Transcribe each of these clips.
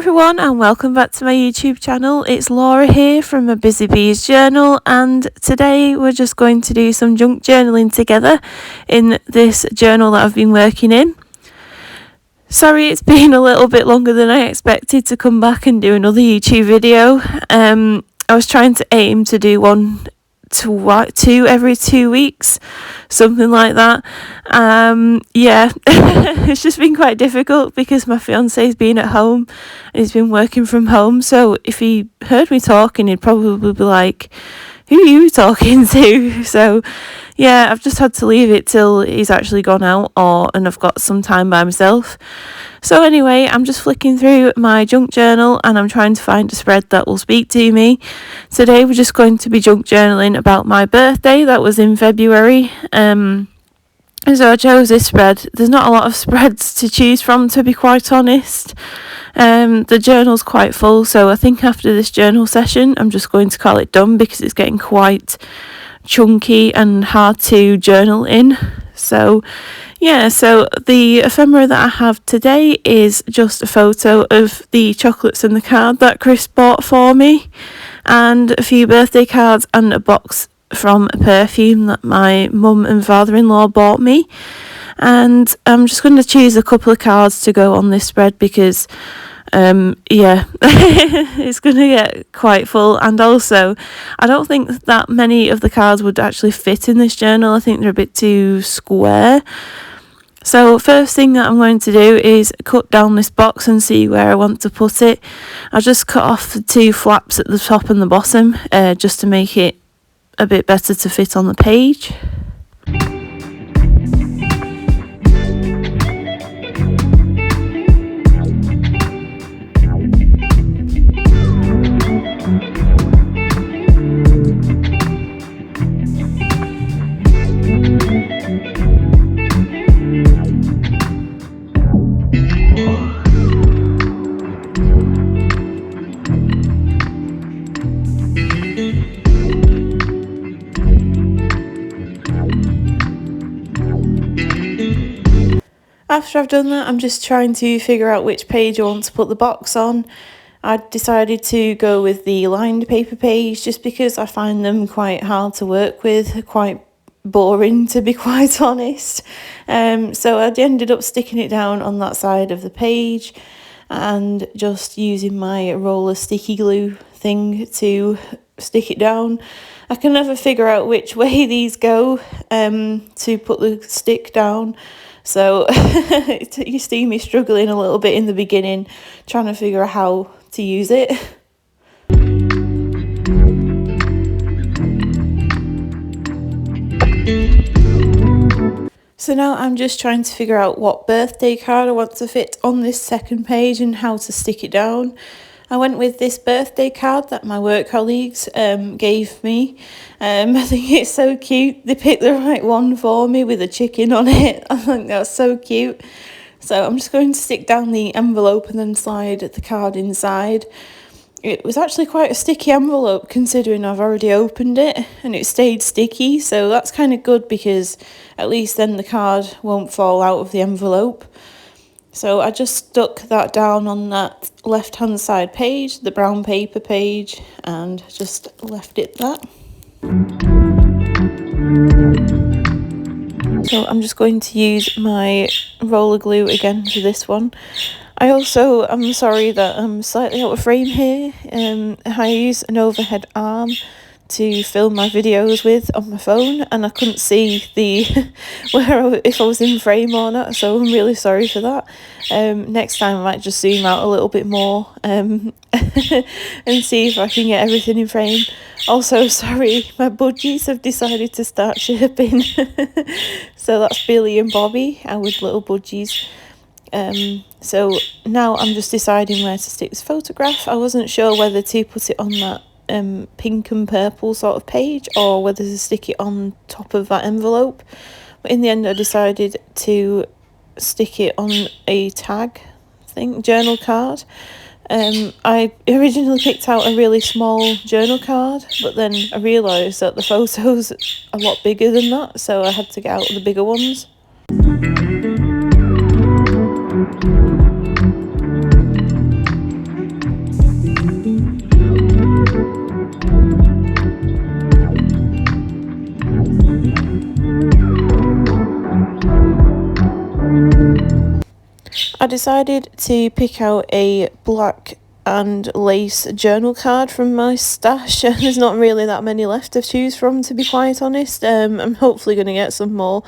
everyone and welcome back to my YouTube channel. It's Laura here from A Busy Bees Journal, and today we're just going to do some junk journaling together in this journal that I've been working in. Sorry it's been a little bit longer than I expected to come back and do another YouTube video. I was trying to aim to do two every 2 weeks, something like that. It's just been quite difficult because my fiance's been at home and he's been working from home, so if he heard me talking he'd probably be like, who are you talking to? So yeah, I've just had to leave it till he's actually gone out and I've got some time by myself. So anyway, I'm just flicking through my junk journal and I'm trying to find a spread that will speak to me. Today we're just going to be junk journaling about my birthday. That was in February. And so I chose this spread. There's not a lot of spreads to choose from, to be quite honest. The journal's quite full, so I think after this journal session I'm just going to call it done because it's getting quite chunky and hard to journal in. So yeah, so the ephemera that I have today is just a photo of the chocolates and the card that Chris bought for me, and a few birthday cards and a box from a perfume that my mum and father-in-law bought me. And I'm just going to choose a couple of cards to go on this spread because it's going to get quite full, and also I don't think that many of the cards would actually fit in this journal. I think they're a bit too square. So first thing that I'm going to do is cut down this box and see where I want to put it. I'll just cut off the two flaps at the top and the bottom just to make it a bit better to fit on the page. After I've done that, I'm just trying to figure out which page I want to put the box on. I decided to go with the lined paper page just because I find them quite hard to work with, quite boring to be quite honest. So I ended up sticking it down on that side of the page and just using my roller sticky glue thing to stick it down. I can never figure out which way these go to put the stick down. So you see me struggling a little bit in the beginning, trying to figure out how to use it. So now I'm just trying to figure out what birthday card I want to fit on this second page and how to stick it down. I went with this birthday card that my work colleagues gave me. I think it's so cute. They picked the right one for me with a chicken on it. I think that's so cute. So I'm just going to stick down the envelope and then slide the card inside. It was actually quite a sticky envelope considering I've already opened it, and it stayed sticky, so that's kind of good because at least then the card won't fall out of the envelope. So I just stuck that down on that left hand side page, the brown paper page, and just left it that. So I'm just going to use my roller glue again for this one. I'm sorry that I'm slightly out of frame here. I use an overhead arm to film my videos with on my phone, and I couldn't see if I was in frame or not, so I'm really sorry for that. Next time I might just zoom out a little bit more and see if I can get everything in frame. Also, sorry, my budgies have decided to start chirping. So that's Billy and Bobby, our little budgies. So now I'm just deciding where to stick this photograph. I wasn't sure whether to put it on that pink and purple sort of page or whether to stick it on top of that envelope, but in the end I decided to stick it on a tag journal card. I originally picked out a really small journal card, but then I realised that the photo's a lot bigger than that, so I had to get out the bigger ones. decided to pick out a black and lace journal card from my stash. There's not really that many left to choose from, to be quite honest. I'm hopefully going to get some more,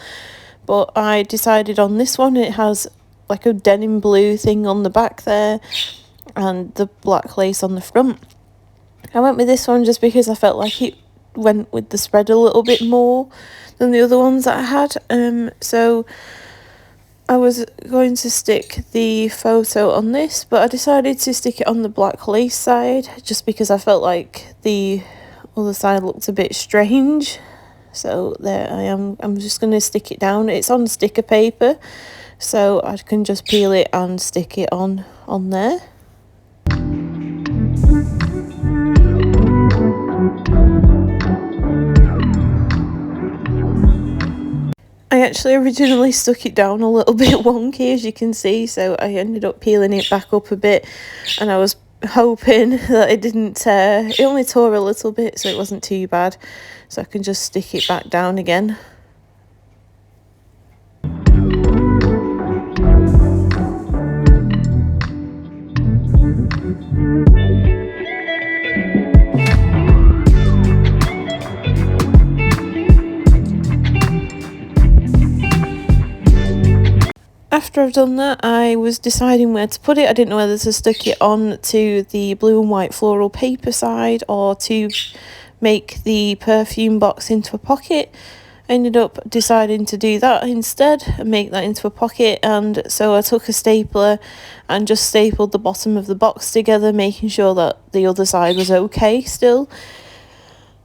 but I decided on this one. It has like a denim blue thing on the back there and the black lace on the front. I went with this one just because I felt like it went with the spread a little bit more than the other ones that I had. So I was going to stick the photo on this, but I decided to stick it on the black lace side just because I felt like the other side looked a bit strange. So there I am. I'm just going to stick it down. It's on sticker paper, so I can just peel it and stick it on there. I actually originally stuck it down a little bit wonky, as you can see, so I ended up peeling it back up a bit, and I was hoping that it didn't tear. It only tore a little bit, so it wasn't too bad, so I can just stick it back down again. After I've done that, I was deciding where to put it. I didn't know whether to stick it on to the blue and white floral paper side or to make the perfume box into a pocket. I ended up deciding to do that instead and make that into a pocket, and so I took a stapler and just stapled the bottom of the box together, making sure that the other side was okay still.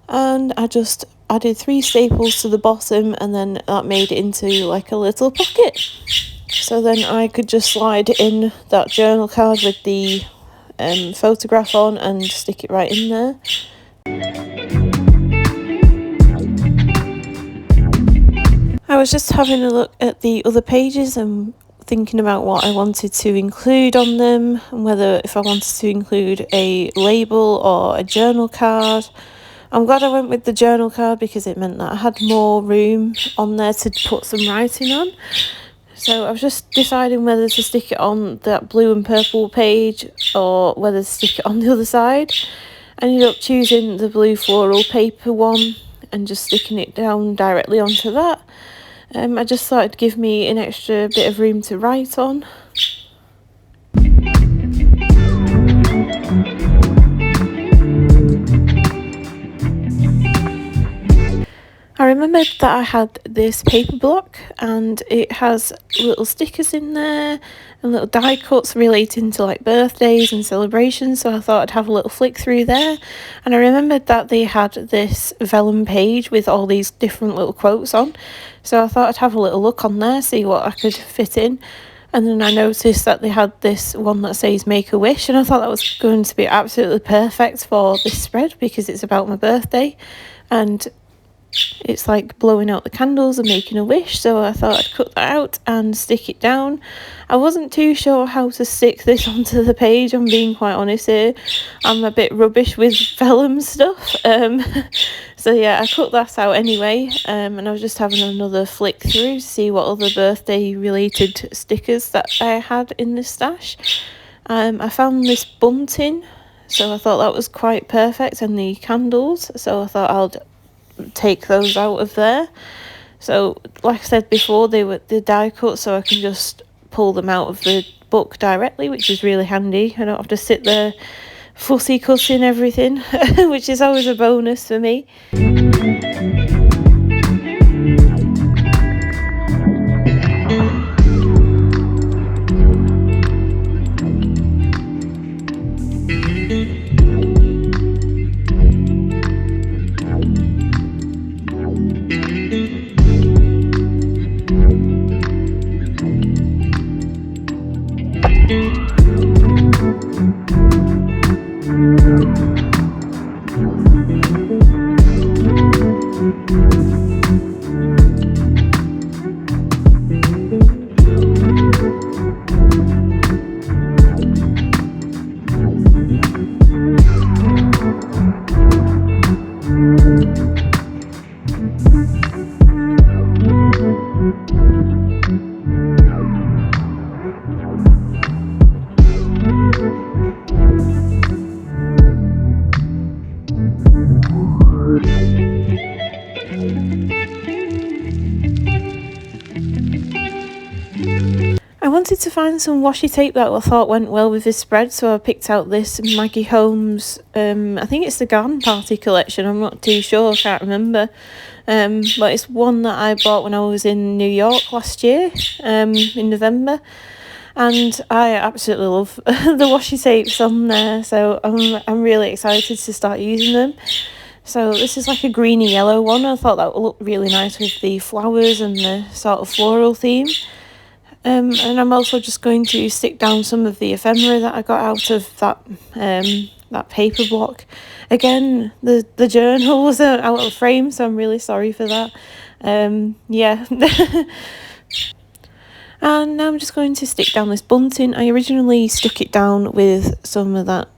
And I just added 3 staples to the bottom, and then that made it into like a little pocket. So then I could just slide in that journal card with the photograph on and stick it right in there. I was just having a look at the other pages and thinking about what I wanted to include on them, and whether if I wanted to include a label or a journal card. I'm glad I went with the journal card because it meant that I had more room on there to put some writing on. So I was just deciding whether to stick it on that blue and purple page or whether to stick it on the other side. I ended up choosing the blue floral paper one and just sticking it down directly onto that. I just thought it'd give me an extra bit of room to write on. I remembered that I had this paper block and it has little stickers in there and little die cuts relating to like birthdays and celebrations, so I thought I'd have a little flick through there. And I remembered that they had this vellum page with all these different little quotes on, so I thought I'd have a little look on there, see what I could fit in. And then I noticed that they had this one that says make a wish, and I thought that was going to be absolutely perfect for this spread because it's about my birthday and it's like blowing out the candles and making a wish, so I thought I'd cut that out and stick it down. I wasn't too sure how to stick this onto the page, I'm being quite honest here. I'm a bit rubbish with vellum stuff, so yeah, I cut that out anyway, and I was just having another flick through to see what other birthday related stickers that I had in the stash. I found this bunting, so I thought that was quite perfect, and the candles, so I thought I'll take those out of there. So like I said before, they were the die cut, so I can just pull them out of the book directly, which is really handy. I don't have to sit there fussy cutting everything, which is always a bonus for me. wanted to find some washi tape that I thought went well with this spread, so I picked out this Maggie Holmes, I think it's the Garden Party collection, I'm not too sure, I can't remember. But it's one that I bought when I was in New York last year, in November. And I absolutely love the washi tapes on there, so I'm really excited to start using them. So this is like a greeny yellow one. I thought that would look really nice with the flowers and the sort of floral theme. And I'm also just going to stick down some of the ephemera that I got out of that paper block. Again, the journal was out of frame, so I'm really sorry for that. Yeah. And now I'm just going to stick down this bunting. I originally stuck it down with some of that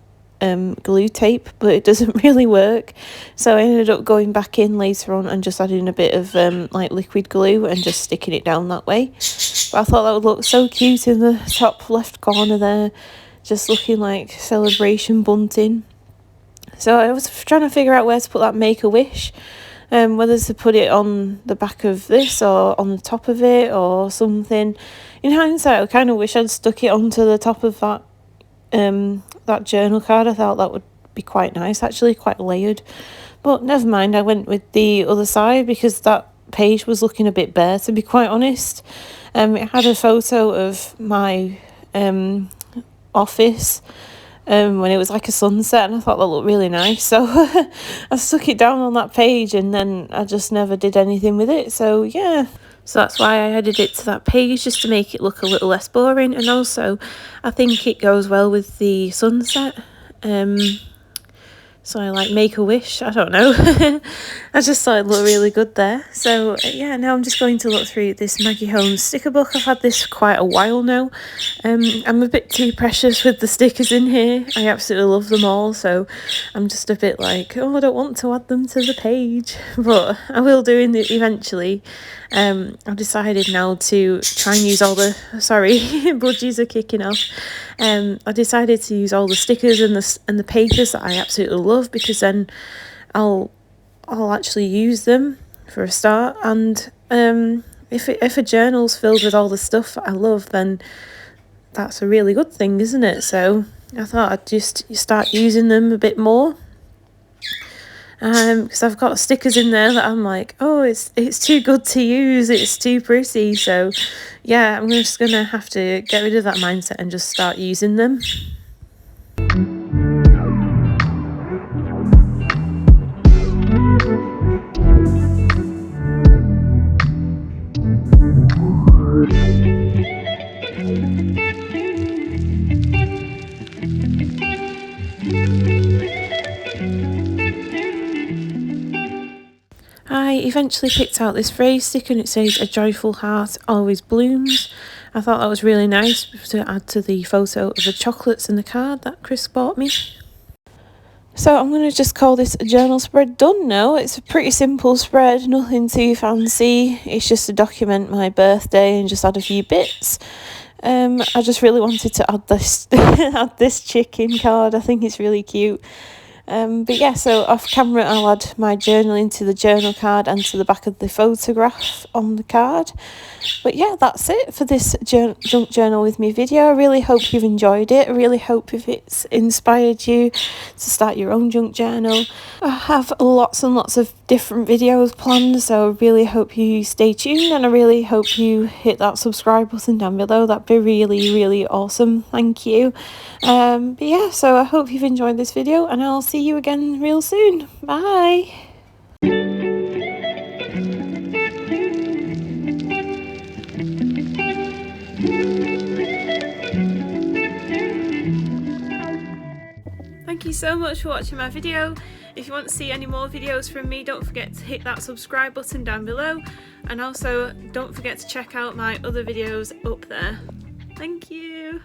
glue tape, but it doesn't really work, so I ended up going back in later on and just adding a bit of like liquid glue and just sticking it down that way. But I thought that would look so cute in the top left corner there, just looking like celebration bunting. So I was trying to figure out where to put that Make-A-Wish, whether to put it on the back of this or on the top of it or something. In hindsight, I kind of wish I'd stuck it onto the top of that journal card. I thought that would be quite nice, actually, quite layered. But never mind, I went with the other side because that page was looking a bit bare, to be quite honest. It had a photo of my office when it was like a sunset, and I thought that looked really nice, so I stuck it down on that page, and then I just never did anything with it. So yeah, so that's why I added it to that page, just to make it look a little less boring. And also I think it goes well with the sunset. So I like Make-A-Wish, I don't know. I just thought it looked really good there. So yeah, now I'm just going to look through this Maggie Holmes sticker book. I've had this for quite a while now. I'm a bit too precious with the stickers in here. I absolutely love them all, so I'm just a bit like, oh, I don't want to add them to the page, but I will do eventually. I've decided now to try and use all the, sorry, budgies are kicking off. I decided to use all the stickers and the papers that I absolutely love, because then I'll actually use them for a start. And if a journal's filled with all the stuff I love, then that's a really good thing, isn't it? So I thought I'd just start using them a bit more. Because I've got stickers in there that I'm like, oh, it's too good to use, it's too pretty. So yeah, I'm just gonna have to get rid of that mindset and just start using them. I eventually picked out this phrase sticker, and it says, "A joyful heart always blooms." I thought that was really nice to add to the photo of the chocolates in the card that Chris bought me. So I'm going to just call this a journal spread done now. It's a pretty simple spread, nothing too fancy. It's just to document my birthday and just add a few bits. I just really wanted to add this add this chicken card. I think it's really cute. But yeah, so off camera I'll add my journaling to the journal card and to the back of the photograph on the card. But yeah, that's it for this junk journal with me video. I really hope you've enjoyed it. I really hope if it's inspired you to start your own junk journal. I have lots and lots of different videos planned, so I really hope you stay tuned, and I really hope you hit that subscribe button down below. That'd be really, really awesome. Thank you. But yeah, so I hope you've enjoyed this video, and I'll see you again real soon. Bye. Thank you so much for watching my video. If you want to see any more videos from me, don't forget to hit that subscribe button down below, and also don't forget to check out my other videos up there. Thank you.